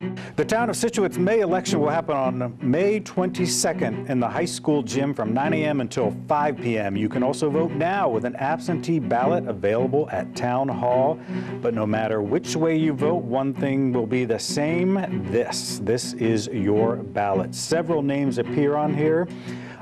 The town of Scituate's May election will happen on May 22nd in the high school gym from 9 a.m. until 5 p.m. You can also vote now with an absentee ballot available at Town Hall. But no matter which way you vote, one thing will be the same. This is your ballot. Several names appear on here.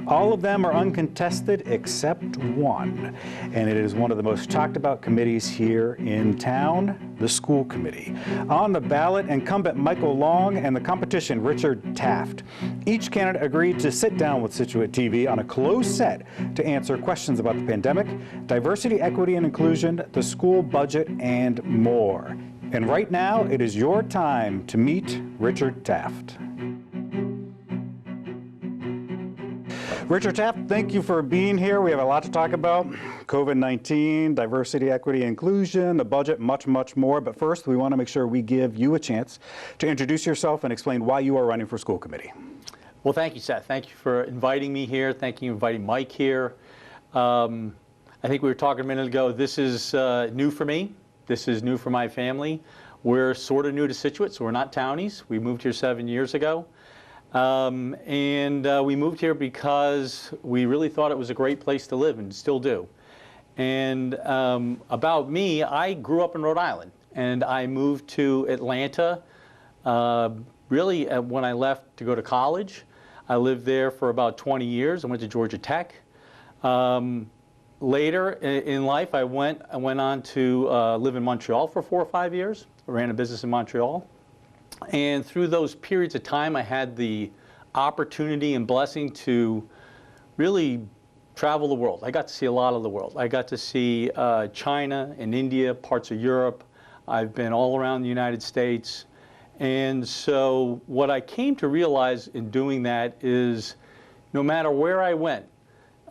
All of them are uncontested except one, and it is one of the most talked about committees here in town, the school committee. On the ballot, incumbent Michael Long and the competition, Richard Taft. Each candidate agreed to sit down with Scituate TV on a closed set to answer questions about the pandemic, diversity, equity, and inclusion, the school budget, and more. And right now, it is your time to meet Richard Taft. Richard Taft, thank you for being here. We have a lot to talk about. COVID-19, diversity, equity, inclusion, the budget, much, much more. But first, we want to make sure we give you a chance to introduce yourself and explain why you are running for school committee. Well, thank you, Seth. Thank you for inviting me here. Thank you for inviting Mike here. I think we were talking a minute ago. This is new for me. This is new for my family. We're sort of new to Scituate, so we're not townies. We moved here 7 years ago. We moved here because we really thought it was a great place to live and still do. And about me, I grew up in Rhode Island and I moved to Atlanta really when I left to go to college. I lived there for about 20 years. I went to Georgia Tech. Later in life, I went on to live in Montreal for 4 or 5 years. I ran a business in Montreal. And through those periods of time, I had the opportunity and blessing to really travel the world. I got to see a lot of the world. I got to see China and India, parts of Europe. I've been all around the United States. And so what I came to realize in doing that is no matter where I went,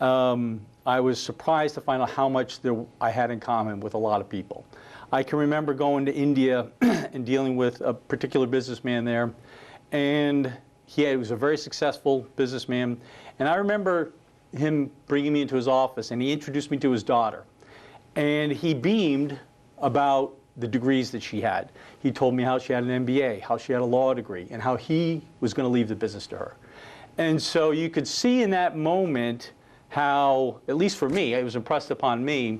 I was surprised to find out how much I had in common with a lot of people. I can remember going to India and dealing with a particular businessman there, and he was a very successful businessman. And I remember him bringing me into his office, and he introduced me to his daughter. And he beamed about the degrees that she had. He told me how she had an MBA, how she had a law degree, and how he was going to leave the business to her. And so you could see in that moment how, at least for me, it was impressed upon me,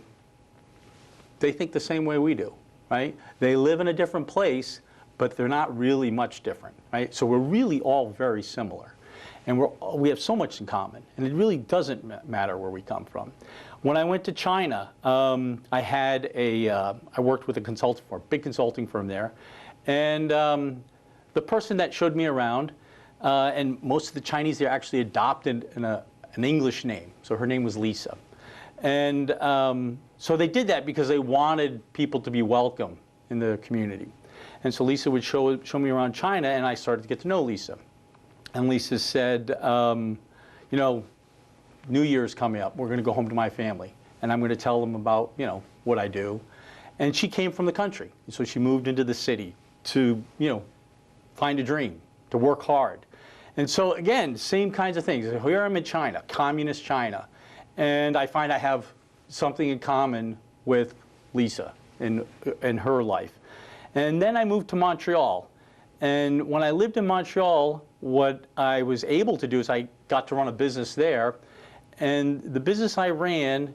they think the same way we do, right? They live in a different place, but they're not really much different, right? So we're really all very similar. And we have so much in common. And it really doesn't matter where we come from. When I went to China, I worked with a consulting firm, big consulting firm there. And the person that showed me around, and most of the Chinese there actually adopted an English name. So her name was Lisa. And so they did that because they wanted people to be welcome in the community. And so Lisa would show me around China, and I started to get to know Lisa. And Lisa said, you know, New Year's coming up. We're going to go home to my family. And I'm going to tell them about, you know, what I do. And she came from the country. So she moved into the city to, you know, find a dream, to work hard. And so, again, same kinds of things. Here I'm in China, communist China. And I find I have something in common with Lisa in her life. And then I moved to Montreal. And when I lived in Montreal, what I was able to do is I got to run a business there. And the business I ran,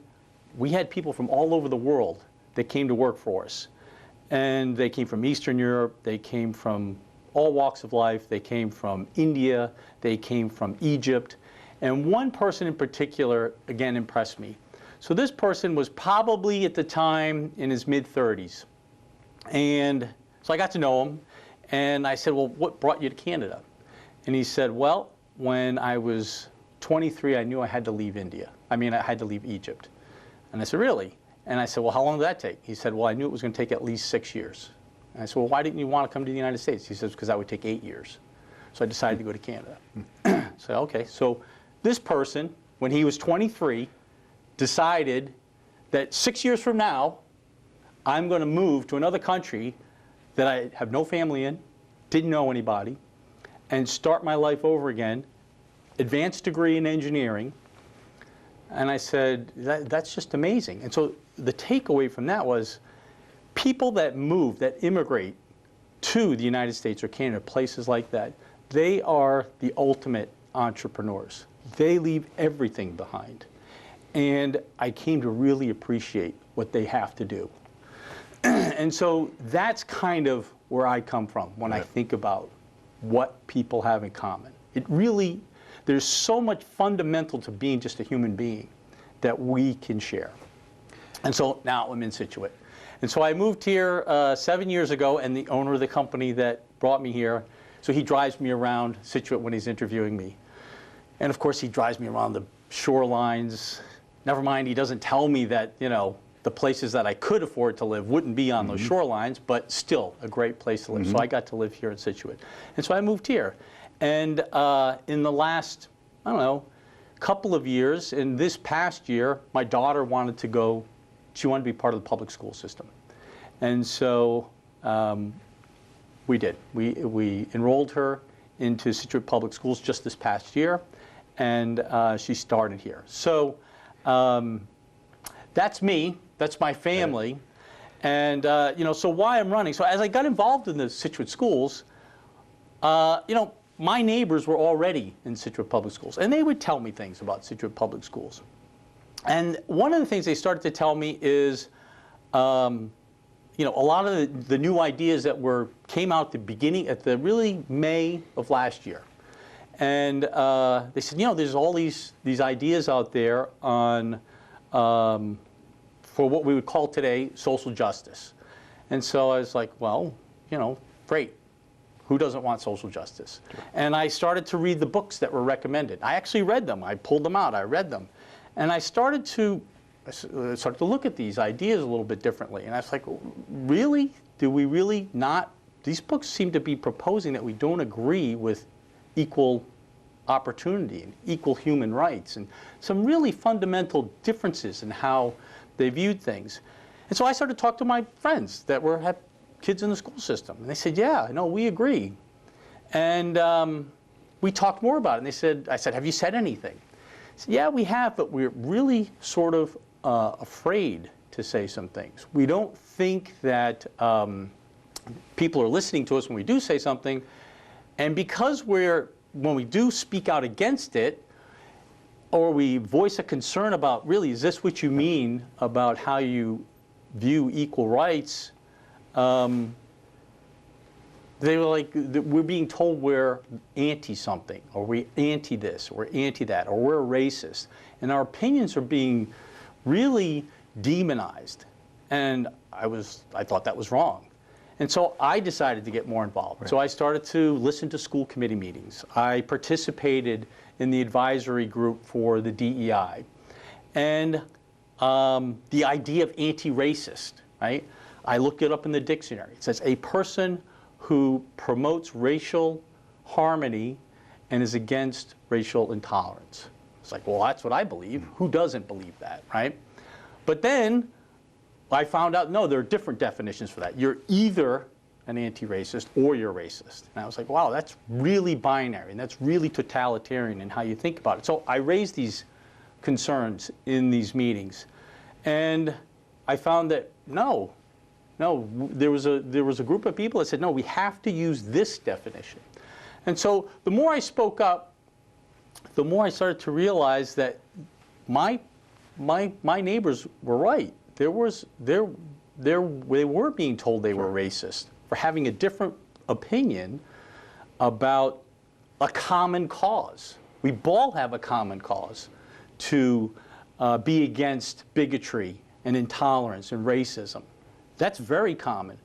we had people from all over the world that came to work for us. And they came from Eastern Europe. They came from all walks of life. They came from India. They came from Egypt. And one person in particular, again, impressed me. So this person was probably at the time in his mid-30s. And so I got to know him. And I said, well, what brought you to Canada? And he said, well, when I was 23, I knew I had to leave India. I mean, I had to leave Egypt. And I said, really? And I said, well, how long did that take? He said, well, I knew it was going to take at least 6 years. And I said, well, why didn't you want to come to the United States? He says, because that would take 8 years. So I decided to go to Canada. So, okay, so this person, when he was 23, decided that 6 years from now, I'm going to move to another country that I have no family in, didn't know anybody, and start my life over again, advanced degree in engineering. And I said, that's just amazing. And so the takeaway from that was people that move, that immigrate, to the United States or Canada, places like that, they are the ultimate entrepreneurs. They leave everything behind. And I came to really appreciate what they have to do. And so that's kind of where I come from when I think about what people have in common. It really, there's so much fundamental to being just a human being that we can share. And so now I'm in Scituate. And so I moved here 7 years ago, and the owner of the company that brought me here, so he drives me around Scituate when he's interviewing me. And of course, he drives me around the shorelines. Never mind, he doesn't tell me that, you know, the places that I could afford to live wouldn't be on those shorelines, but still a great place to live. So I got to live here in Scituate. And so I moved here. And in the last, I don't know, couple of years, in this past year, my daughter wanted to go, she wanted to be part of the public school system. And so we did. We enrolled her into Scituate Public Schools just this past year, and she started here. So that's me. That's my family. And you know, so why I'm running. So as I got involved in the Scituate schools, you know, my neighbors were already in Scituate Public Schools, and they would tell me things about Scituate Public Schools. And one of the things they started to tell me is, you know, a lot of the new ideas that came out at the really May of last year. And they said, you know, there's all these ideas out there on, for what we would call today social justice. And so I was like, well, you know, great. Who doesn't want social justice? And I started to read the books that were recommended. I actually read them. I pulled them out. I read them. And I started to look at these ideas a little bit differently. And I was like, really? Do we really not? These books seem to be proposing that we don't agree with equal opportunity and equal human rights and some really fundamental differences in how they viewed things. And so I started to talk to my friends that had kids in the school system. And they said, yeah, no, we agree. And we talked more about it. And I said, have you said anything? They said, yeah, we have, but we're really sort of afraid to say some things. We don't think that people are listening to us when we do say something. And because when we do speak out against it, or we voice a concern about, really, is this what you mean about how you view equal rights? They were like, we're being told we're anti-something, or we're anti-this, or we're anti-that, or we're racist. And our opinions are being really demonized. And I thought that was wrong. And so I decided to get more involved. Right. So I started to listen to school committee meetings. I participated in the advisory group for the DEI. And the idea of anti-racist, right? I looked it up in the dictionary. It says a person who promotes racial harmony and is against racial intolerance. It's like, well, that's what I believe. Who doesn't believe that, right? But then I found out, no, there are different definitions for that. You're either an anti-racist or you're racist. And I was like, wow, that's really binary, and that's really totalitarian in how you think about it. So I raised these concerns in these meetings. And I found that, no, there was a group of people that said, no, we have to use this definition. And so the more I spoke up, the more I started to realize that my neighbors were right. They were being told they were racist for having a different opinion about a common cause. We all have a common cause to be against bigotry and intolerance and racism. That's very common.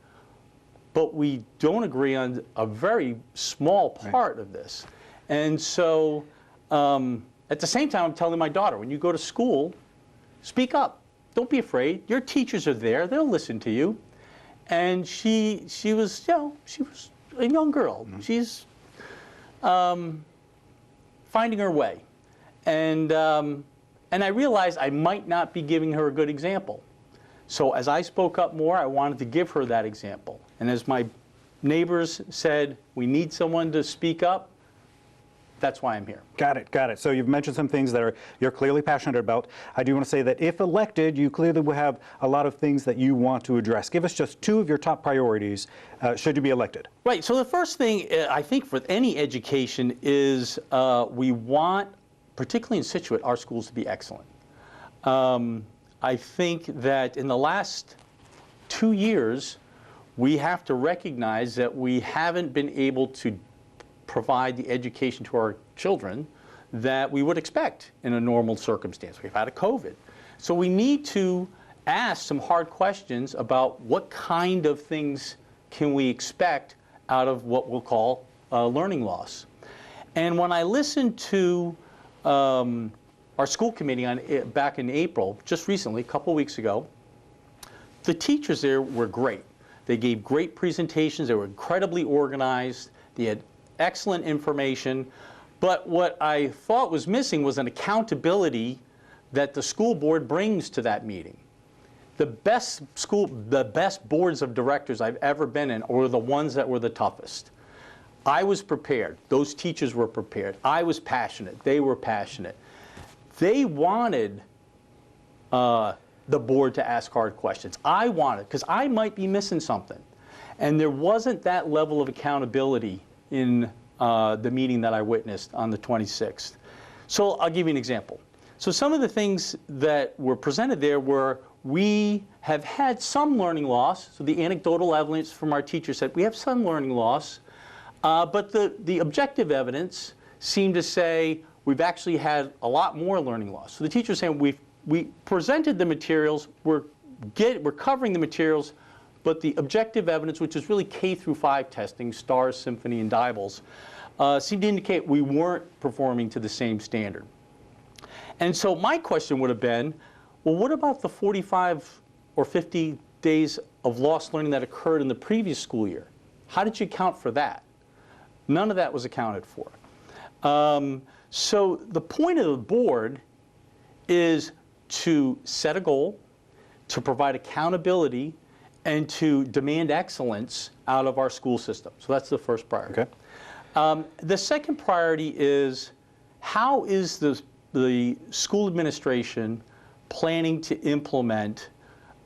But we don't agree on a very small part of this. And so at the same time, I'm telling my daughter, when you go to school, speak up. Don't be afraid. Your teachers are there. They'll listen to you. And she was, you know, she was a young girl. Mm-hmm. She's finding her way. And I realized I might not be giving her a good example. So as I spoke up more, I wanted to give her that example. And as my neighbors said, we need someone to speak up, that's why I'm here. Got it, got it. So you've mentioned some things that you're clearly passionate about. I do want to say that if elected, you clearly will have a lot of things that you want to address. Give us just two of your top priorities should you be elected. Right, so the first thing I think for any education is we want, particularly in Scituate, our schools to be excellent. I think that in the last 2 years, we have to recognize that we haven't been able to provide the education to our children that we would expect in a normal circumstance. We've had a COVID. So we need to ask some hard questions about what kind of things can we expect out of what we'll call learning loss. And when I listened to our school committee back in April, just recently, a couple weeks ago, the teachers there were great. They gave great presentations. They were incredibly organized. They had excellent information. But what I thought was missing was an accountability that the school board brings to that meeting. The best boards of directors I've ever been in were the ones that were the toughest. I was prepared. Those teachers were prepared. I was passionate. They were passionate. They wanted the board to ask hard questions. I wanted, because I might be missing something. And there wasn't that level of accountability in the meeting that I witnessed on the 26th. So I'll give you an example. So some of the things that were presented there were, we have had some learning loss. So the anecdotal evidence from our teachers said we have some learning loss, but the objective evidence seemed to say we've actually had a lot more learning loss. So the teachers saying we presented the materials, we're covering the materials, but the objective evidence, which is really K through 5 testing, STARS, Symphony, and DIBELS, seemed to indicate we weren't performing to the same standard. And so my question would have been, well, what about the 45 or 50 days of lost learning that occurred in the previous school year? How did you account for that? None of that was accounted for. So the point of the board is to set a goal, to provide accountability, and to demand excellence out of our school system. So that's the first priority. Okay. The second priority is, how is the school administration planning to implement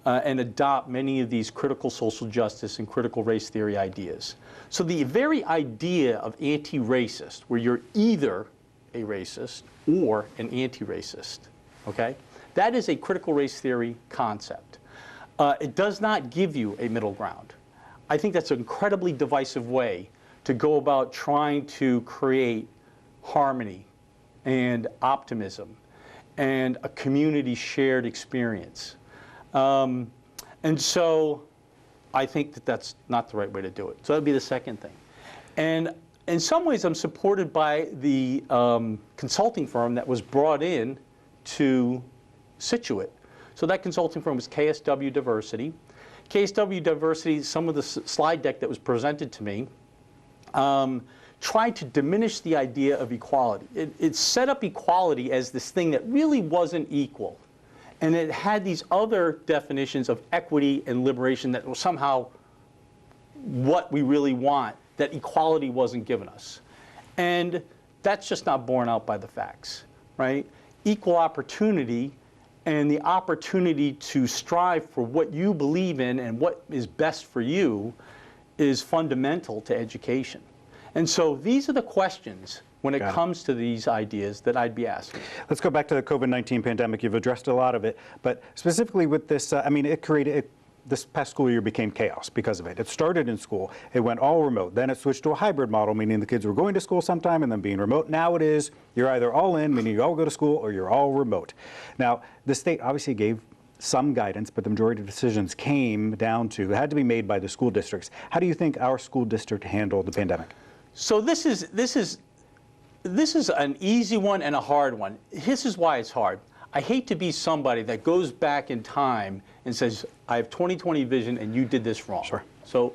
and adopt many of these critical social justice and critical race theory ideas? So the very idea of anti-racist, where you're either a racist or an anti-racist, okay? That is a critical race theory concept. It does not give you a middle ground. I think that's an incredibly divisive way to go about trying to create harmony and optimism and a community shared experience. And so I think that that's not the right way to do it. So that would be the second thing. And in some ways, I'm supported by the consulting firm that was brought in to Scituate. So that consulting firm was KSW Diversity. KSW Diversity, some of the slide deck that was presented to me, tried to diminish the idea of equality. It set up equality as this thing that really wasn't equal. And it had these other definitions of equity and liberation that were somehow what we really want, that equality wasn't given us. And that's just not borne out by the facts, right? Equal opportunity and the opportunity to strive for what you believe in and what is best for you is fundamental to education. And so these are the questions when it comes to these ideas that I'd be asking. Let's go back to the COVID-19 pandemic. You've addressed a lot of it, but specifically with this, I mean, this past school year became chaos because of it. It started in school. It went all remote. Then it switched to a hybrid model, meaning the kids were going to school sometime and then being remote. Now it is, you're either all in, meaning you all go to school, or you're all remote. Now, the state obviously gave some guidance, but the majority of decisions came down to, had to be made by the school districts. How do you think our school district handled the pandemic? So this is an easy one and a hard one. This is why it's hard. I hate to be somebody that goes back in time and says, I have 20/20 vision and you did this wrong. Sure. So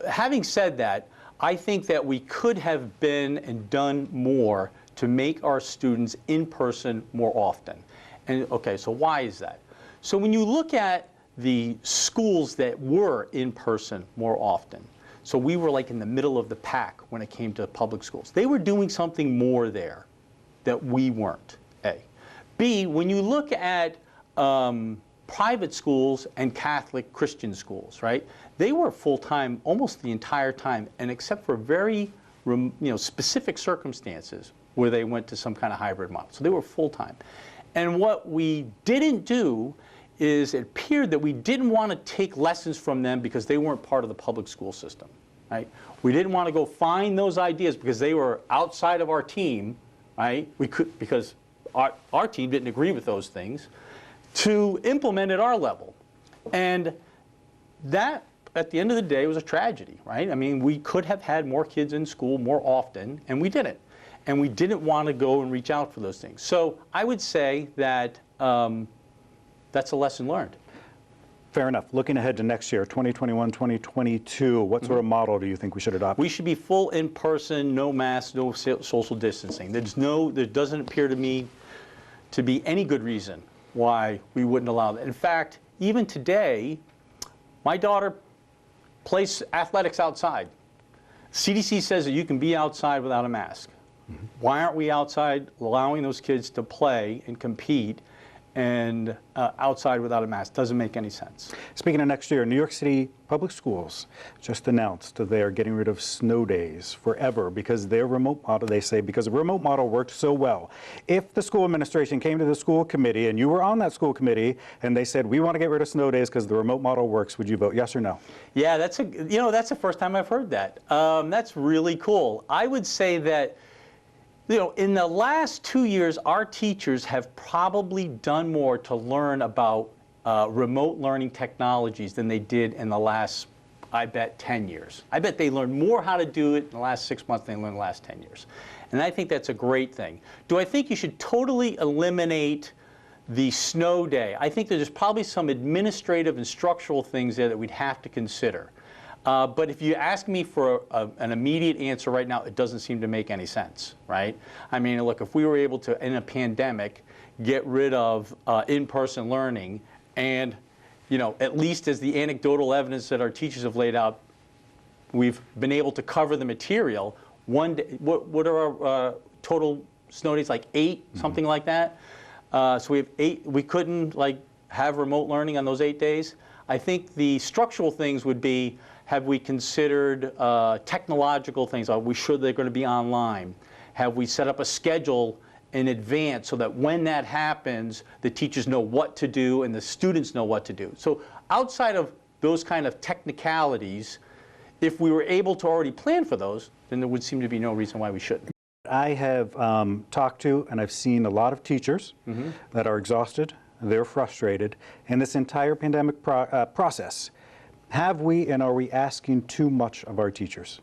having said that, I think that we could have been and done more to make our students in person more often. And okay, so why is that? So when you look at the schools that were in person more often, So we were like in the middle of the pack when it came to public schools. They were doing something more there that we weren't, A. B, when you look at private schools and Catholic Christian schools, right? They were full-time almost the entire time, and except for very specific circumstances where they went to some kind of hybrid model. So they were full-time. And what we didn't do is it appeared that we didn't want to take lessons from them because they weren't part of the public school system, right? We didn't want to go find those ideas because they were outside of our team, right? We could, because our team didn't agree with those things, to implement at our level. And that, at the end of the day, was a tragedy, right? I mean, we could have had more kids in school more often, and we didn't. And we didn't want to go and reach out for those things. So I would say that that's a lesson learned. Fair enough. Looking ahead to next year, 2021, 2022, what sort of model do you think we should adopt? We should be full in-person, no masks, no social distancing. There doesn't appear to me to be any good reason why we wouldn't allow that. In fact, even today, my daughter plays athletics outside. CDC says that you can be outside without a mask. Why aren't we outside allowing those kids to play and compete and outside without a mask? Doesn't make any sense. Speaking of next year, New York City Public Schools just announced that they are getting rid of snow days forever because their remote model, they say, because the remote model worked so well. If the school administration came to the school committee and you were on that school committee and they said, we want to get rid of snow days because the remote model works, would you vote yes or no? Yeah, that's the first time I've heard that. That's really cool. I would say that in the last 2 years, our teachers have probably done more to learn about remote learning technologies than they did in the last, I bet, 10 years. I bet they learned more how to do it in the last 6 months than they learned in the last 10 years. And I think that's a great thing. Do I think you should totally eliminate the snow day? I think there's probably some administrative and structural things there that we'd have to consider. But if you ask me for an immediate answer right now, it doesn't seem to make any sense, right? I mean, look, if we were able to, in a pandemic, get rid of in-person learning and, at least as the anecdotal evidence that our teachers have laid out, we've been able to cover the material. One day, what are our total snow days, like 8, something like that? So we have 8, we couldn't have remote learning on those 8 days. I think the structural things would be, have we considered technological things? Are we sure they're going to be online? Have we set up a schedule in advance so that when that happens, the teachers know what to do and the students know what to do? So outside of those kind of technicalities, if we were able to already plan for those, then there would seem to be no reason why we shouldn't. I have talked to and I've seen a lot of teachers that are exhausted, they're frustrated, and this entire pandemic process. Have we and are we asking too much of our teachers?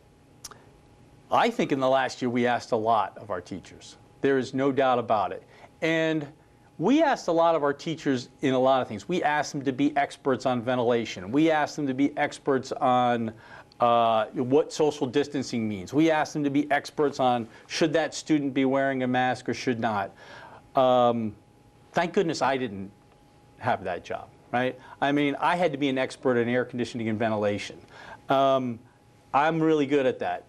I think in the last year we asked a lot of our teachers. There is no doubt about it. And we asked a lot of our teachers in a lot of things. We asked them to be experts on ventilation. We asked them to be experts on what social distancing means. We asked them to be experts on should that student be wearing a mask or should not. Thank goodness I didn't have that job. Right? I mean, I had to be an expert in air conditioning and ventilation. I'm really good at that.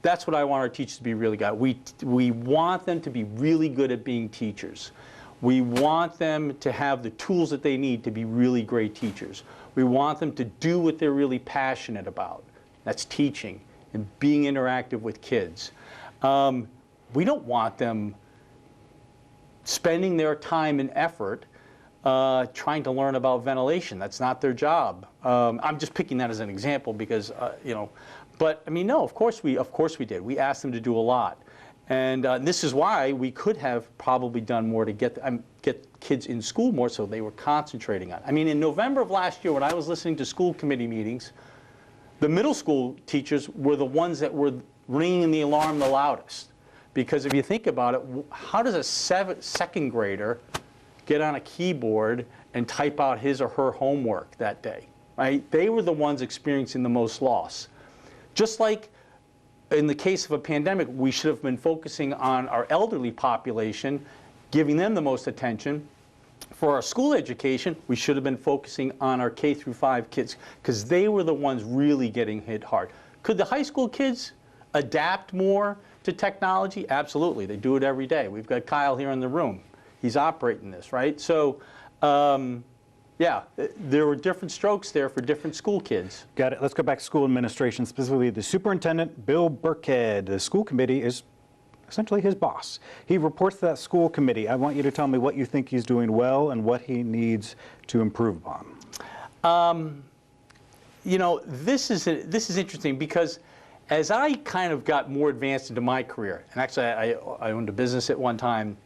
That's what I want our teachers to be really good at. We want them to be really good at being teachers. We want them to have the tools that they need to be really great teachers. We want them to do what they're really passionate about. That's teaching and being interactive with kids. We don't want them spending their time and effort trying to learn about ventilation. That's not their job. I'm just picking that as an example because, but I mean, no, of course we did. We asked them to do a lot. And this is why we could have probably done more to get kids in school more so they were concentrating on it. I mean, in November of last year when I was listening to school committee meetings, the middle school teachers were the ones that were ringing the alarm the loudest. Because if you think about it, how does a second grader get on a keyboard and type out his or her homework that day, right? They were the ones experiencing the most loss. Just like in the case of a pandemic, we should have been focusing on our elderly population, giving them the most attention. For our school education, we should have been focusing on our K through 5 kids because they were the ones really getting hit hard. Could the high school kids adapt more to technology? Absolutely. They do it every day. We've got Kyle here in the room. He's operating this, right? So, yeah, there were different strokes there for different school kids. Got it. Let's go back to school administration, specifically the superintendent, Bill Burkhead. The school committee is essentially his boss. He reports to that school committee. I want you to tell me what you think he's doing well and what he needs to improve upon. You know, this is interesting because as I kind of got more advanced into my career, and actually I owned a business at one time.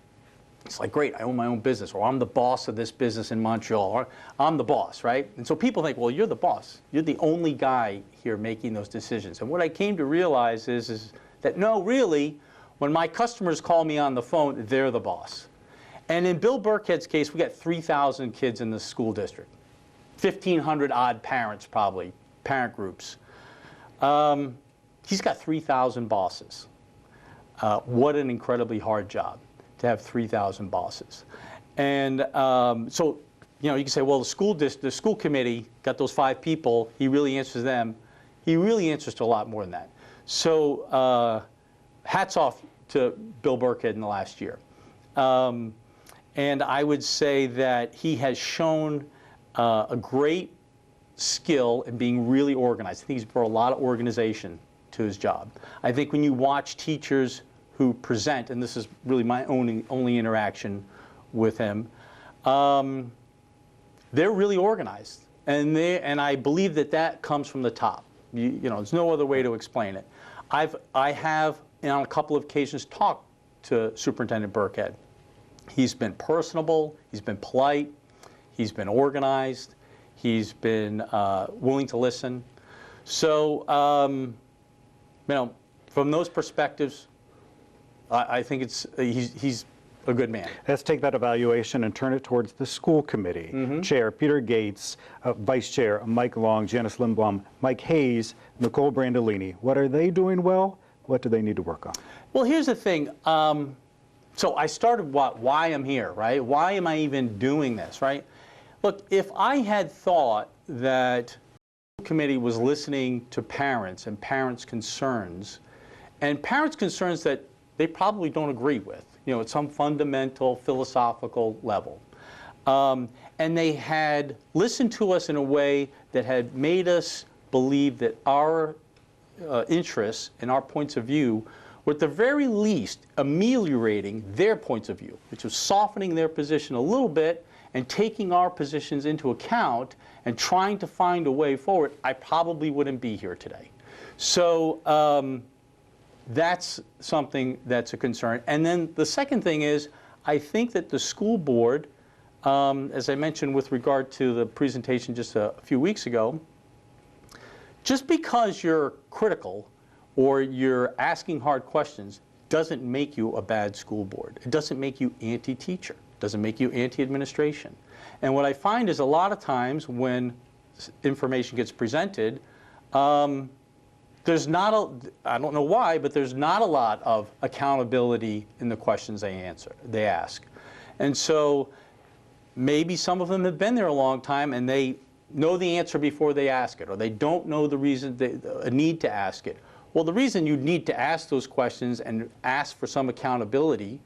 It's like, great, I own my own business, or I'm the boss of this business in Montreal, or I'm the boss, right? And so people think, well, you're the boss. You're the only guy here making those decisions. And what I came to realize is that, no, really, when my customers call me on the phone, they're the boss. And in Bill Burkhead's case, we got 3,000 kids in the school district, 1,500 odd parents probably, parent groups. He's got 3,000 bosses. What an incredibly hard job to have 3,000 bosses. And so, you know, you can say, well, the school committee got those 5 people. He really answers to them. He really answers to a lot more than that. So hats off to Bill Burkhead in the last year. And I would say that he has shown a great skill in being really organized. I think he's brought a lot of organization to his job. I think when you watch teachers who present, and this is really my only interaction with him, they're really organized. And I believe that comes from the top. You know, there's no other way to explain it. I have, on a couple of occasions, talked to Superintendent Burkhead. He's been personable, he's been polite, he's been organized, he's been willing to listen. So, you know, from those perspectives, I think he's a good man. Let's take that evaluation and turn it towards the school committee. Chair Peter Gates, Vice Chair Mike Long, Janice Lindblom, Mike Hayes, Nicole Brandolini. What are they doing well? What do they need to work on? Well, here's the thing. So I started why I'm here, right? Why am I even doing this, right? Look, if I had thought that the school committee was listening to parents and parents' concerns, and parents' concerns that they probably don't agree with, you know, at some fundamental philosophical level. And they had listened to us in a way that had made us believe that our interests and our points of view were at the very least ameliorating their points of view, which was softening their position a little bit and taking our positions into account and trying to find a way forward, I probably wouldn't be here today. So that's something that's a concern. And then the second thing is, I think that the school board, as I mentioned with regard to the presentation just a few weeks ago, just because you're critical or you're asking hard questions doesn't make you a bad school board. It doesn't make you anti-teacher. It doesn't make you anti-administration. And what I find is a lot of times when information gets presented, there's not I don't know why, but there's not a lot of accountability in the questions they ask. And so maybe some of them have been there a long time and they know the answer before they ask it, or they don't know the reason, a need to ask it. Well, the reason you need to ask those questions and ask for some accountability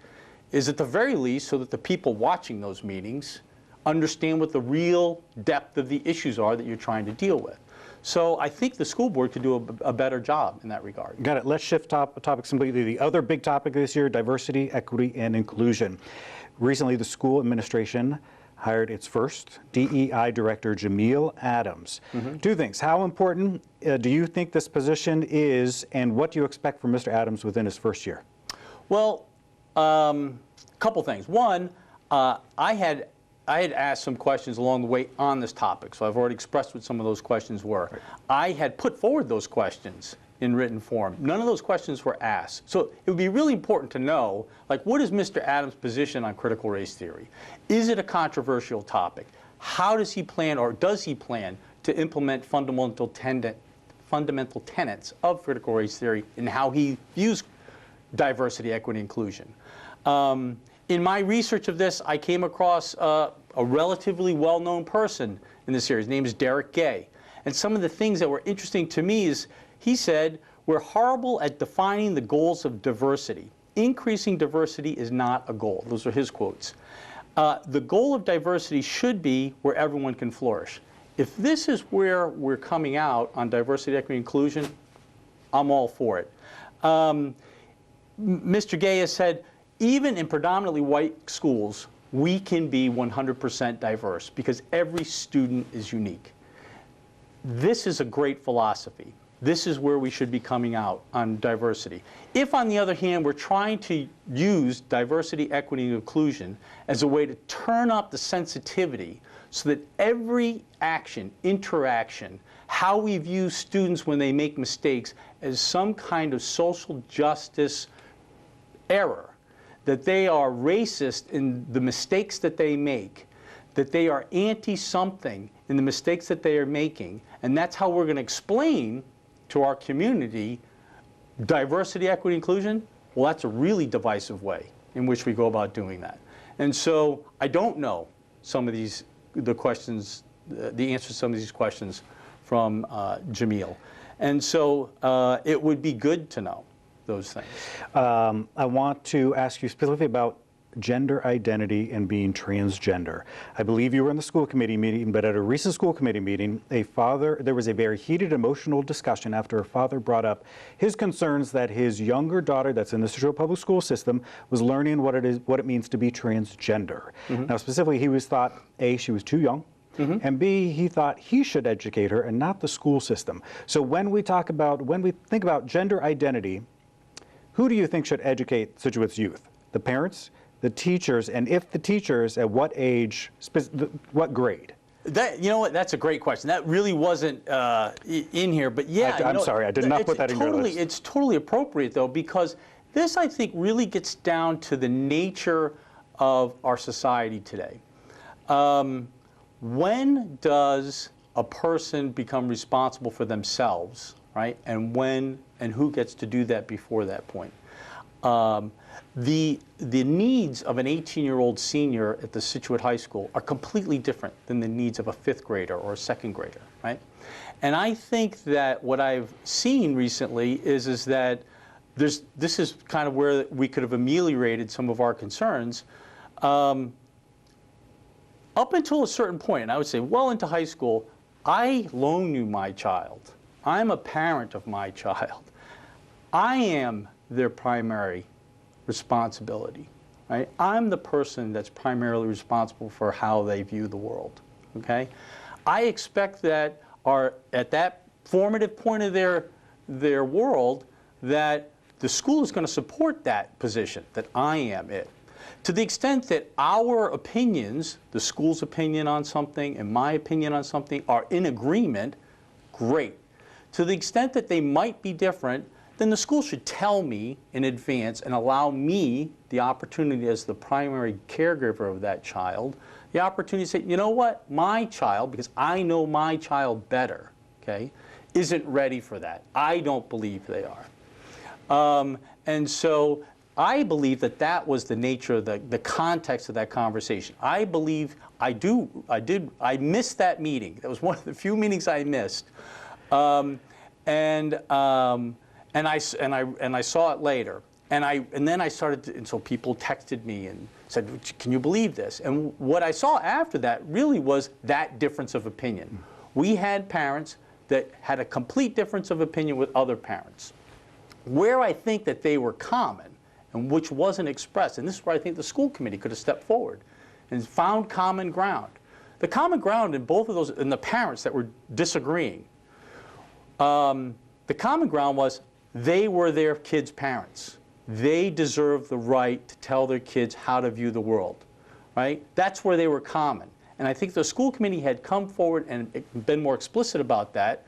is at the very least so that the people watching those meetings understand what the real depth of the issues are that you're trying to deal with. So I think the school board could do a better job in that regard. Got it. Let's shift topics completely. The other big topic this year, diversity, equity, and inclusion. Recently, the school administration hired its first DEI director, Jamil Adams. Two things. How important do you think this position is, and what do you expect from Mr. Adams within his first year? Well, a couple things. One, I had asked some questions along the way on this topic, so I've already expressed what some of those questions were. Right. I had put forward those questions in written form. None of those questions were asked. So it would be really important to know, like, what is Mr. Adams' position on critical race theory? Is it a controversial topic? How does he plan, or does he plan, to implement fundamental tenets of critical race theory and how he views diversity, equity, inclusion? In my research of this, I came across a relatively well-known person in this area. His name is Derek Gay. And some of the things that were interesting to me is He said, we're horrible at defining the goals of diversity. Increasing diversity is not a goal. Those are his quotes. The goal of diversity should be where everyone can flourish. If this is where we're coming out on diversity, equity, inclusion, I'm all for it. Mr. Gay has said, even in predominantly white schools, we can be 100% diverse because every student is unique. This is a great philosophy. This is where we should be coming out on diversity. If, on the other hand, we're trying to use diversity, equity, and inclusion as a way to turn up the sensitivity so that every action, interaction, how we view students when they make mistakes as some kind of social justice error, that they are racist in the mistakes that they make, that they are anti-something in the mistakes that they are making, and that's how we're going to explain to our community diversity, equity, inclusion, well, that's a really divisive way in which we go about doing that. And so I don't know some of these, the answers to some of these questions from Jamil. And so it would be good to know those things. I want to ask you specifically about gender identity and being transgender. I believe you were in the school committee meeting, but at a recent school committee meeting, there was a very heated emotional discussion after a father brought up his concerns that his younger daughter that's in the Scituate public school system was learning what it means to be transgender. Now specifically, he thought, A, she was too young, and B, he thought he should educate her and not the school system. So when we think about gender identity, who do you think should educate Scituate's youth? The parents, the teachers, and if the teachers, at what age, what grade? You know what? That's a great question. That really wasn't in here, but yeah. I'm sorry, I did not put that in your list. It's totally appropriate, though, because this, I think, really gets down to the nature of our society today. When does a person become responsible for themselves, right? And when and who gets to do that before that point? The needs of an 18-year-old senior at the Scituate High School are completely different than the needs of a 5th grader or a 2nd grader, right? And I think that what I've seen recently is that this is kind of where we could have ameliorated some of our concerns. Up until a certain point, and I would say well into high school, I loan you my child. I'm a parent of my child. I am their primary responsibility, right? I'm the person that's primarily responsible for how they view the world, okay? I expect that at that formative point of their world, that the school is going to support that position, that I am it. To the extent that our opinions, the school's opinion on something and my opinion on something, are in agreement, great. To the extent that they might be different, then the school should tell me in advance and allow me the opportunity as the primary caregiver of that child, the opportunity to say, you know what, my child, because I know my child better, okay, isn't ready for that. I don't believe they are. And so I believe that was the nature of the context of that conversation. I believe I missed that meeting. That was one of the few meetings I missed. And I saw it later, and then I started to, and so people texted me and said, "Can you believe this?" And what I saw after that really was that difference of opinion. We had parents that had a complete difference of opinion with other parents. Where I think that they were common, and which wasn't expressed, and this is where I think the school committee could have stepped forward and found common ground. The common ground in both of those, and the parents that were disagreeing, the common ground was they were their kids' parents. They deserved the right to tell their kids how to view the world, right? That's where they were common. And I think the school committee had come forward and been more explicit about that.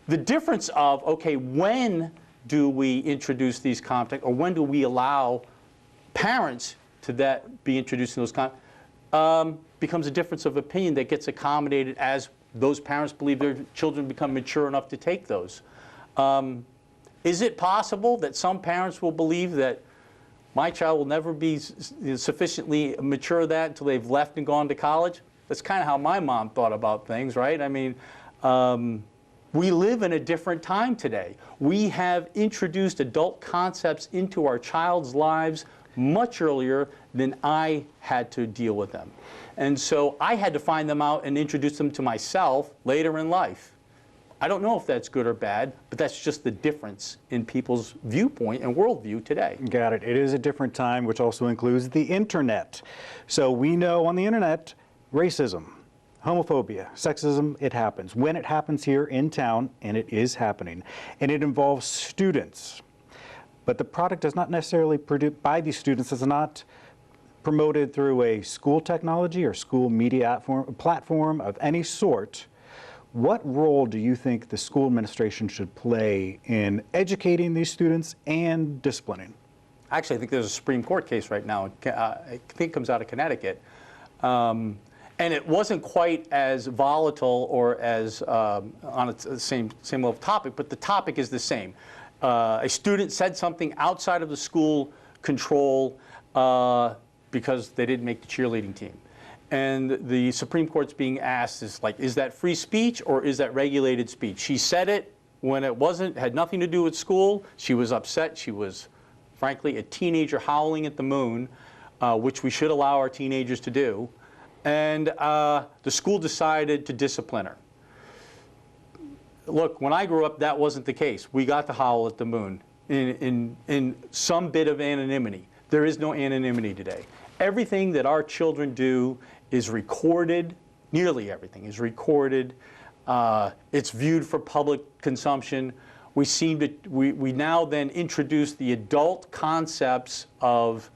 The difference of, okay, when do we introduce these contexts, or when do we allow parents to be introduced in those contexts, becomes a difference of opinion that gets accommodated as those parents believe their children become mature enough to take those. Is it possible that some parents will believe that my child will never be sufficiently mature that until they've left and gone to college? That's kind of how my mom thought about things, right? I mean, We live in a different time today. We have introduced adult concepts into our child's lives much earlier than I had to deal with them. And so I had to find them out and introduce them to myself later in life. I don't know if that's good or bad, but that's just the difference in people's viewpoint and worldview today. Got it. It is a different time, which also includes the internet. So we know on the internet, racism, homophobia, sexism, it happens. When it happens here in town, and it is happening, and it involves students. But the product is not necessarily produced by these students. It's not promoted through a school technology or school media platform of any sort. What role do you think the school administration should play in educating these students and disciplining? Actually, I think there's a Supreme Court case right now. I think it comes out of Connecticut. And it wasn't quite as volatile or as on the same level of topic, but the topic is the same. A student said something outside of the school control because they didn't make the cheerleading team. And the Supreme Court's being asked is that free speech or is that regulated speech? She said it when it had nothing to do with school. She was upset. She was, frankly, a teenager howling at the moon, which we should allow our teenagers to do. And the school decided to discipline her. Look, when I grew up, that wasn't the case. We got to howl at the moon in some bit of anonymity. There is no anonymity today. Everything that our children do is recorded. Nearly everything is recorded. It's viewed for public consumption. We now then introduce the adult concepts of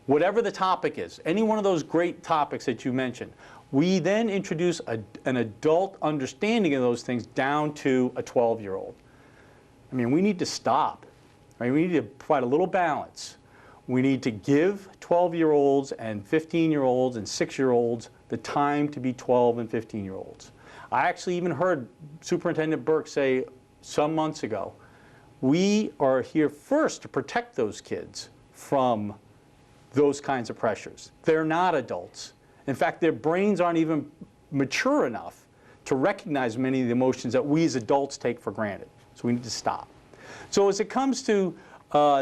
whatever the topic is, any one of those great topics that you mentioned. We then introduce an adult understanding of those things down to a 12-year-old. I mean, we need to stop. Right? We need to provide a little balance. We need to give 12-year-olds and 15-year-olds and 6-year-olds the time to be 12 and 15-year-olds. I actually even heard Superintendent Burke say some months ago, we are here first to protect those kids from those kinds of pressures. They're not adults. In fact, their brains aren't even mature enough to recognize many of the emotions that we as adults take for granted. So we need to stop. So as it comes to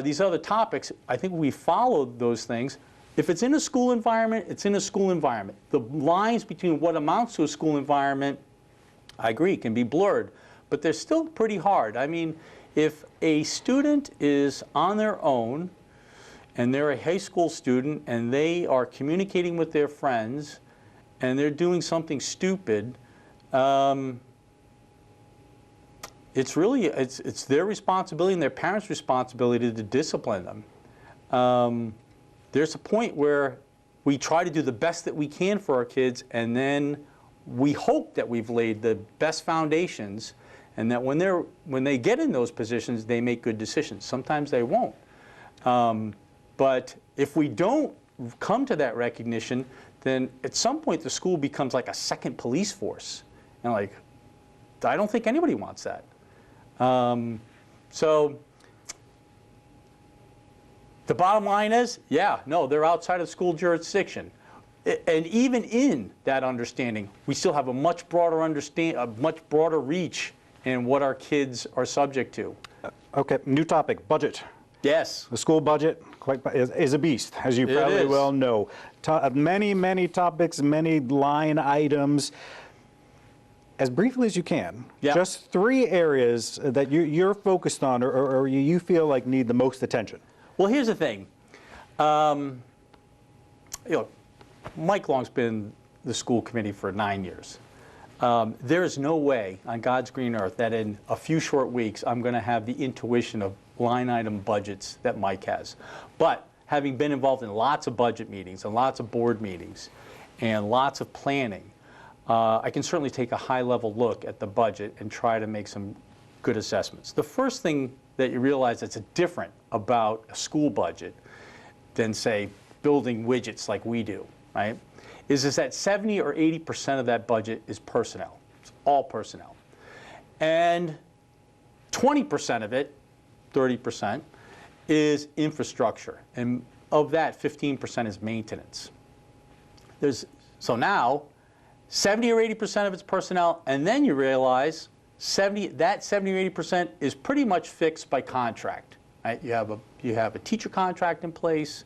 these other topics, I think we follow those things. If it's in a school environment, it's in a school environment. The lines between what amounts to a school environment, I agree, can be blurred, but they're still pretty hard. I mean, if a student is on their own and they're a high school student and they are communicating with their friends and they're doing something stupid, it's their responsibility and their parents' responsibility to discipline them. There's a point where we try to do the best that we can for our kids, and then we hope that we've laid the best foundations, and that when they get in those positions, they make good decisions. Sometimes they won't. But if we don't come to that recognition, then at some point the school becomes like a second police force. And I don't think anybody wants that. So the bottom line is, yeah, no, they're outside of school jurisdiction. And even in that understanding, we still have a much broader reach in what our kids are subject to. Okay, new topic, budget. Yes. The school budget is a beast, as you probably well know. Many, many topics, many line items. As briefly as you can, just 3 areas that you're focused on or you feel like need the most attention. Well, here's the thing. Mike Long's been in the school committee for 9 years. There is no way on God's green earth that in a few short weeks I'm going to have the intuition of line item budgets that Mike has. But having been involved in lots of budget meetings and lots of board meetings and lots of planning, I can certainly take a high-level look at the budget and try to make some good assessments. The first thing that you realize that's different about a school budget than, say, building widgets like we do, right, is that 70 or 80% of that budget is personnel. It's all personnel. And 20% of it, 30%, is infrastructure. And of that, 15% is maintenance. So now, 70 or 80% of it's personnel, and then you realize that 70 or 80% is pretty much fixed by contract. Right? You have a teacher contract in place.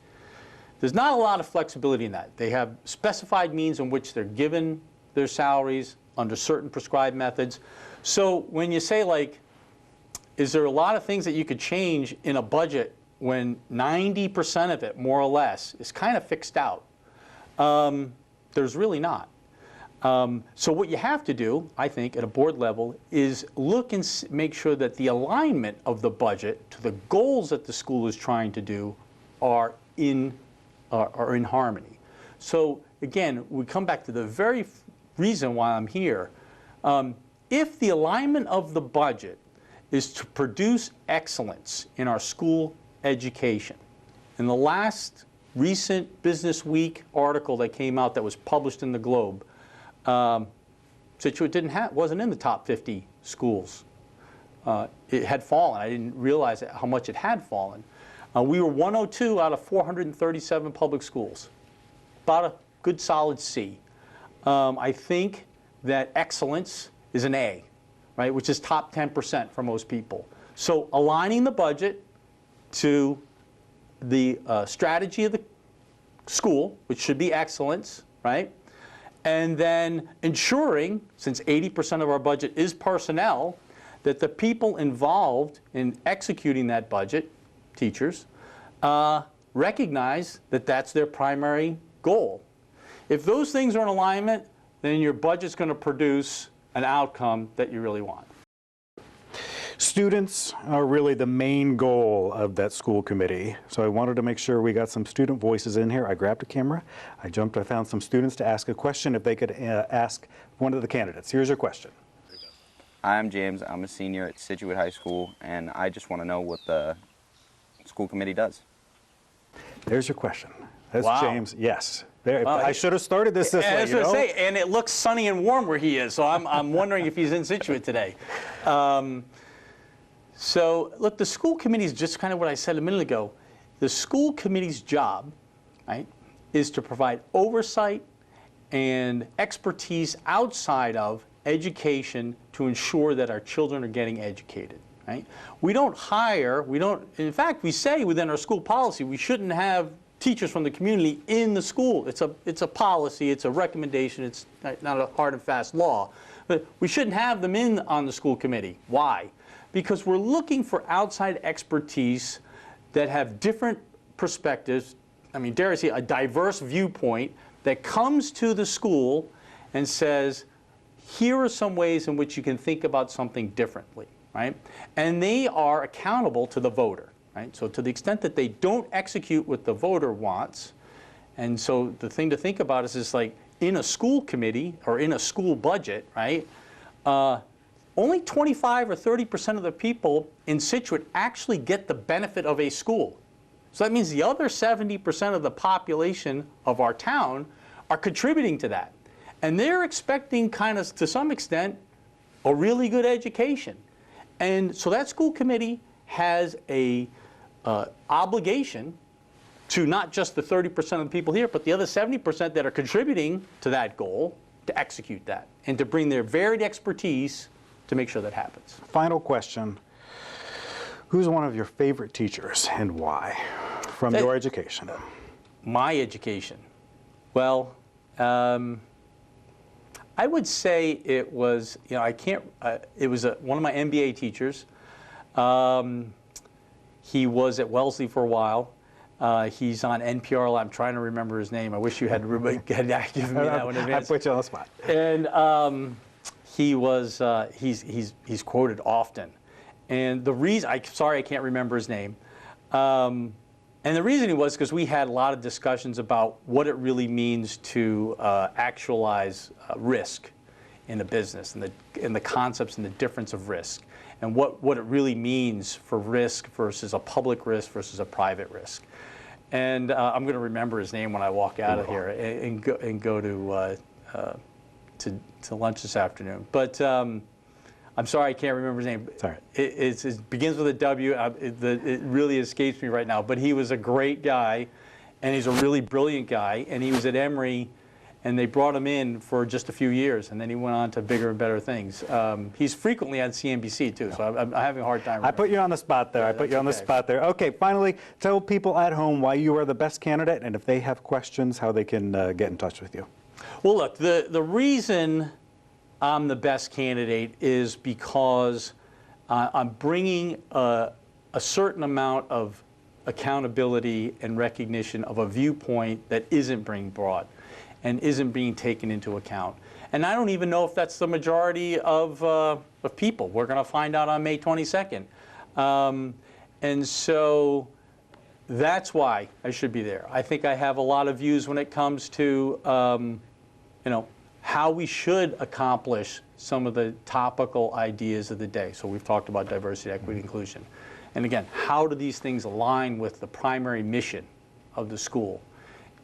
There's not a lot of flexibility in that. They have specified means in which they're given their salaries under certain prescribed methods. So when you say, like, is there a lot of things that you could change in a budget when 90% of it, more or less, is kind of fixed out? There's really not. So what you have to do, I think, at a board level is look and make sure that the alignment of the budget to the goals that the school is trying to do are in harmony. So again, we come back to the very reason why I'm here. If the alignment of the budget is to produce excellence in our school education, in the last recent Business Week article that came out that was published in the Globe, Scituate wasn't in the top 50 schools. It had fallen. I didn't realize how much it had fallen. We were 102 out of 437 public schools, about a good solid C. I think that excellence is an A, right, which is top 10% for most people. So aligning the budget to the strategy of the school, which should be excellence, right? And then ensuring, since 80% of our budget is personnel, that the people involved in executing that budget, teachers, recognize that that's their primary goal. If those things are in alignment, then your budget's going to produce an outcome that you really want. Students are really the main goal of that school committee. So I wanted to make sure we got some student voices in here. I grabbed a camera. I found some students to ask a question if they could ask one of the candidates. Here's your question. I'm James. I'm a senior at Scituate High School, and I just want to know what the school committee does. There's your question. That's Wow. James. Yes. There, Wow. I should have started this way. I was going to say, and it looks sunny and warm where he is, so I'm wondering if he's in Scituate today. So look, the school committee is just kind of what I said a minute ago. The school committee's job, right, is to provide oversight and expertise outside of education to ensure that our children are getting educated, right? In fact, we say within our school policy we shouldn't have teachers from the community in the school. It's a policy, it's a recommendation, it's not a hard and fast law. But we shouldn't have them on the school committee. Why? Because we're looking for outside expertise that have different perspectives, dare I say, a diverse viewpoint that comes to the school and says, here are some ways in which you can think about something differently, right? And they are accountable to the voter, right? So to the extent that they don't execute what the voter wants, and so the thing to think about is like in a school committee or in a school budget, right? Only 25 or 30% of the people in Scituate actually get the benefit of a school. So that means the other 70% of the population of our town are contributing to that. And they're expecting kind of, to some extent, a really good education. And so that school committee has a obligation to not just the 30% of the people here, but the other 70% that are contributing to that goal to execute that and to bring their varied expertise to make sure that happens. Final question. Who's one of your favorite teachers and why from your education? My education. Well, I would say it was, it was one of my MBA teachers. He was at Wellesley for a while. He's on NPR. I'm trying to remember his name. I wish you had given me that one in advance. I put you on the spot. And he was, he's quoted often. And the reason, sorry I can't remember his name. And the reason he was because we had a lot of discussions about what it really means to actualize risk in a business and the concepts and the difference of risk and what it really means for risk versus a public risk versus a private risk. And I'm going to remember his name when I walk out of here and go to lunch this afternoon. But I'm sorry I can't remember his name. Sorry. It begins with a W. It really escapes me right now. But he was a great guy, and he's a really brilliant guy. And he was at Emory, And they brought him in for just a few years, and then he went on to bigger and better things. He's frequently on CNBC, too, so I'm having a hard time. I put you on the spot there. Yeah, I put you on the okay. spot there. Okay, finally, tell people at home why you are the best candidate, and if they have questions, how they can get in touch with you. Well, look, the reason I'm the best candidate is because I'm bringing a certain amount of accountability and recognition of a viewpoint that isn't being brought and isn't being taken into account. And I don't even know if that's the majority of people. We're going to find out on May 22nd. And so that's why I should be there. I think I have a lot of views when it comes to how we should accomplish some of the topical ideas of the day. So we've talked about diversity, equity, inclusion. And again, how do these things align with the primary mission of the school?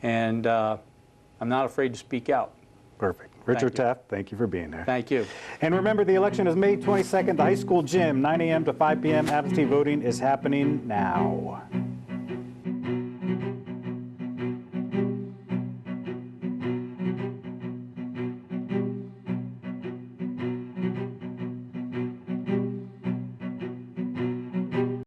And I'm not afraid to speak out. Perfect. Richard you. Taft, thank you for being there. Thank you. And remember, the election is May 22nd, the high school gym, 9 a.m. to 5 p.m. Absentee voting is happening now.